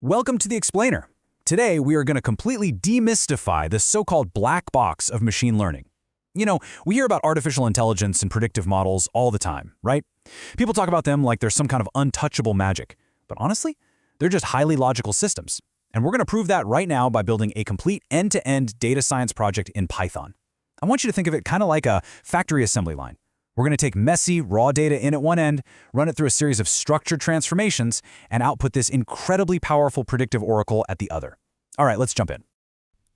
Welcome to the Explainer. Today, we are going to completely demystify the so-called black box of machine learning. We hear about artificial intelligence and predictive models all the time, right? People talk about them like they're some kind of untouchable magic. But honestly, they're just highly logical systems. And we're going to prove that right now by building a complete end-to-end data science project in Python. I want you to think of it kind of like a factory assembly line. We're going to take messy, raw data in at one end, run it through a series of structured transformations, and output this incredibly powerful predictive oracle at the other. All right, let's jump in.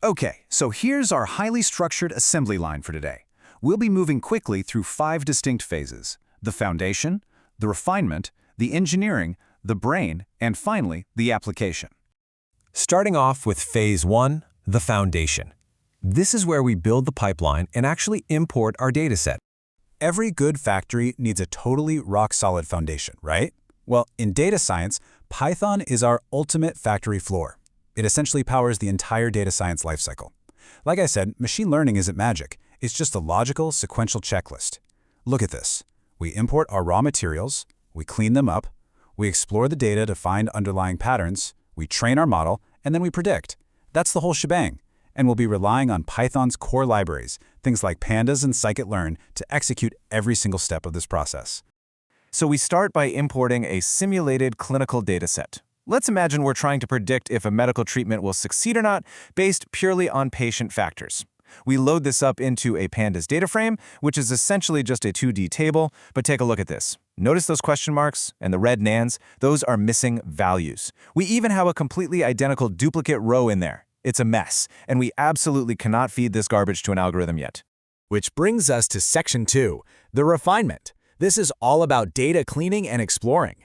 Okay, so here's our highly structured assembly line for today. We'll be moving quickly through 5 distinct phases: the foundation, the refinement, the engineering, the brain, and finally, the application. Starting off with Phase 1, the foundation. This is where we build the pipeline and actually import our dataset. Every good factory needs a totally rock-solid foundation, right? Well, in data science, Python is our ultimate factory floor. It essentially powers the entire data science lifecycle. Like I said, machine learning isn't magic. It's just a logical, sequential checklist. Look at this. We import our raw materials, we clean them up, we explore the data to find underlying patterns, we train our model, and then we predict. That's the whole shebang. And we'll be relying on Python's core libraries, things like pandas and scikit-learn, to execute every single step of this process. So we start by importing a simulated clinical dataset. Let's imagine we're trying to predict if a medical treatment will succeed or not based purely on patient factors. We load this up into a pandas data frame, which is essentially just a 2D table, but take a look at this. Notice those question marks and the red nans? Those are missing values. We even have a completely identical duplicate row in there. It's a mess, and we absolutely cannot feed this garbage to an algorithm yet. Which brings us to Section 2, the refinement. This is all about data cleaning and exploring.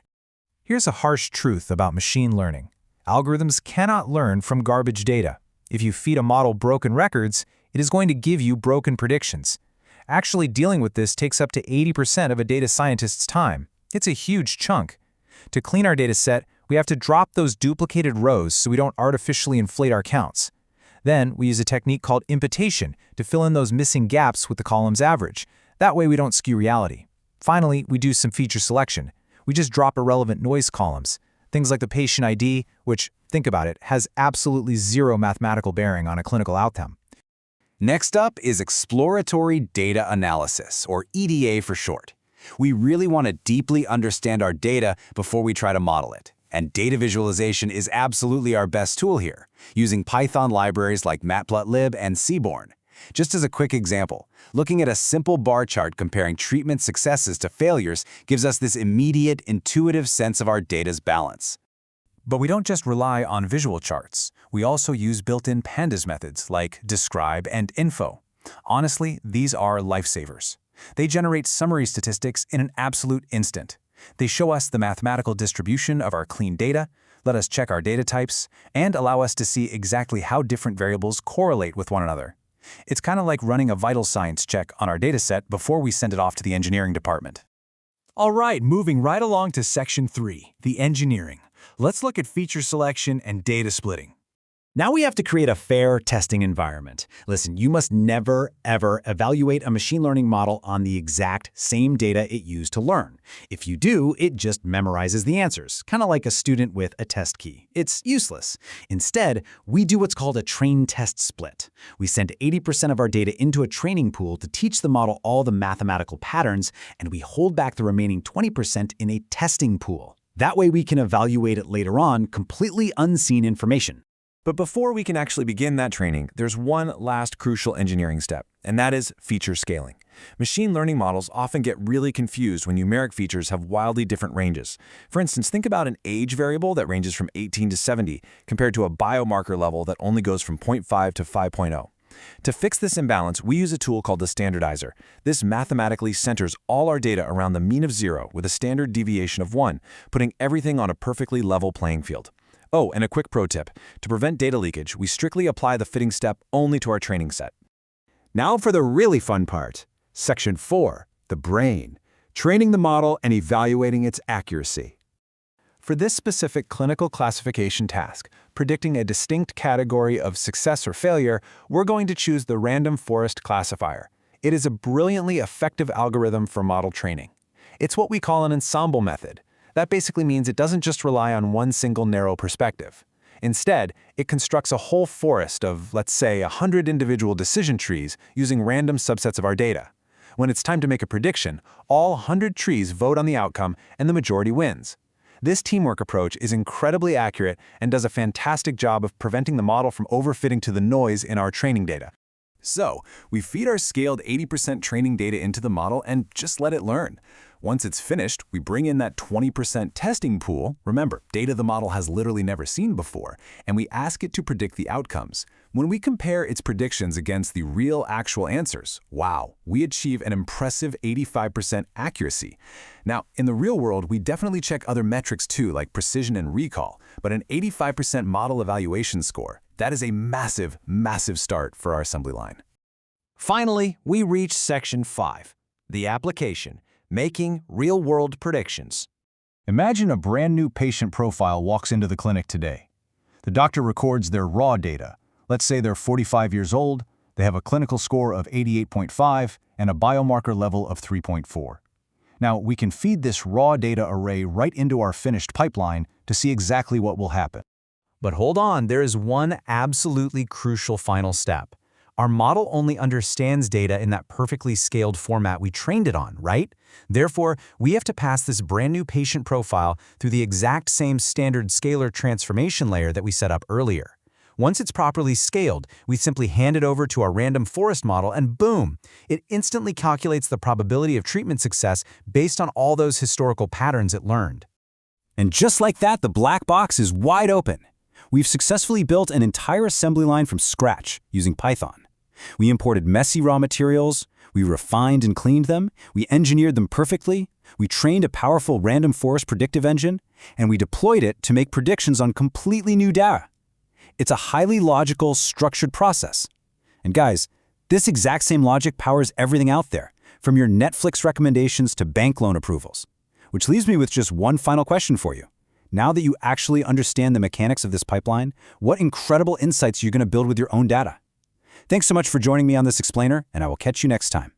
Here's a harsh truth about machine learning. Algorithms cannot learn from garbage data. If you feed a model broken records, it is going to give you broken predictions. Actually dealing with this takes up to 80% of a data scientist's time. It's a huge chunk. To clean our data set, we have to drop those duplicated rows so we don't artificially inflate our counts. Then we use a technique called imputation to fill in those missing gaps with the column's average. That way we don't skew reality. Finally, we do some feature selection. We just drop irrelevant noise columns. Things like the patient ID, which, think about it, has absolutely zero mathematical bearing on a clinical outcome. Next up is exploratory data analysis, or EDA for short. We really want to deeply understand our data before we try to model it. And data visualization is absolutely our best tool here, using Python libraries like matplotlib and Seaborn. Just as a quick example, looking at a simple bar chart comparing treatment successes to failures gives us this immediate, intuitive sense of our data's balance. But we don't just rely on visual charts. We also use built-in pandas methods like describe and info. Honestly, these are lifesavers. They generate summary statistics in an absolute instant. They show us the mathematical distribution of our clean data, let us check our data types, and allow us to see exactly how different variables correlate with one another. It's kind of like running a vital signs check on our dataset before we send it off to the engineering department. All right, moving right along to Section 3, the engineering. Let's look at feature selection and data splitting. Now we have to create a fair testing environment. Listen, you must never, ever evaluate a machine learning model on the exact same data it used to learn. If you do, it just memorizes the answers, kind of like a student with a test key. It's useless. Instead, we do what's called a train-test split. We send 80% of our data into a training pool to teach the model all the mathematical patterns, and we hold back the remaining 20% in a testing pool. That way we can evaluate it later on, completely unseen information. But before we can actually begin that training, there's one last crucial engineering step, and that is feature scaling. Machine learning models often get really confused when numeric features have wildly different ranges. For instance, think about an age variable that ranges from 18 to 70 compared to a biomarker level that only goes from 0.5 to 5.0. To fix this imbalance, we use a tool called the standardizer. This mathematically centers all our data around the mean of 0 with a standard deviation of 1, putting everything on a perfectly level playing field. Oh, and a quick pro tip. To prevent data leakage, we strictly apply the fitting step only to our training set. Now for the really fun part. Section 4, the brain. Training the model and evaluating its accuracy. For this specific clinical classification task, predicting a distinct category of success or failure, we're going to choose the random forest classifier. It is a brilliantly effective algorithm for model training. It's what we call an ensemble method. That basically means it doesn't just rely on one single narrow perspective. Instead, it constructs a whole forest of, let's say, 100 individual decision trees using random subsets of our data. When it's time to make a prediction, all 100 trees vote on the outcome and the majority wins. This teamwork approach is incredibly accurate and does a fantastic job of preventing the model from overfitting to the noise in our training data. So, we feed our scaled 80% training data into the model and just let it learn. Once it's finished, we bring in that 20% testing pool, remember, data the model has literally never seen before, and we ask it to predict the outcomes. When we compare its predictions against the real actual answers, wow, we achieve an impressive 85% accuracy. Now, in the real world, we definitely check other metrics too, like precision and recall, but an 85% model evaluation score, that is a massive, massive start for our assembly line. Finally, we reach Section 5, the application, making real-world predictions. Imagine a brand new patient profile walks into the clinic today. The doctor records their raw data. Let's say they're 45 years old, they have a clinical score of 88.5 and a biomarker level of 3.4. Now, we can feed this raw data array right into our finished pipeline to see exactly what will happen. But hold on, there is one absolutely crucial final step. Our model only understands data in that perfectly scaled format we trained it on, right? Therefore, we have to pass this brand new patient profile through the exact same standard scalar transformation layer that we set up earlier. Once it's properly scaled, we simply hand it over to our random forest model and boom! It instantly calculates the probability of treatment success based on all those historical patterns it learned. And just like that, the black box is wide open. We've successfully built an entire assembly line from scratch using Python. We imported messy raw materials, we refined and cleaned them, we engineered them perfectly, we trained a powerful random forest predictive engine, and we deployed it to make predictions on completely new data. It's a highly logical, structured process. And guys, this exact same logic powers everything out there, from your Netflix recommendations to bank loan approvals. Which leaves me with just one final question for you. Now that you actually understand the mechanics of this pipeline, what incredible insights are you going to build with your own data? Thanks so much for joining me on this explainer, and I will catch you next time.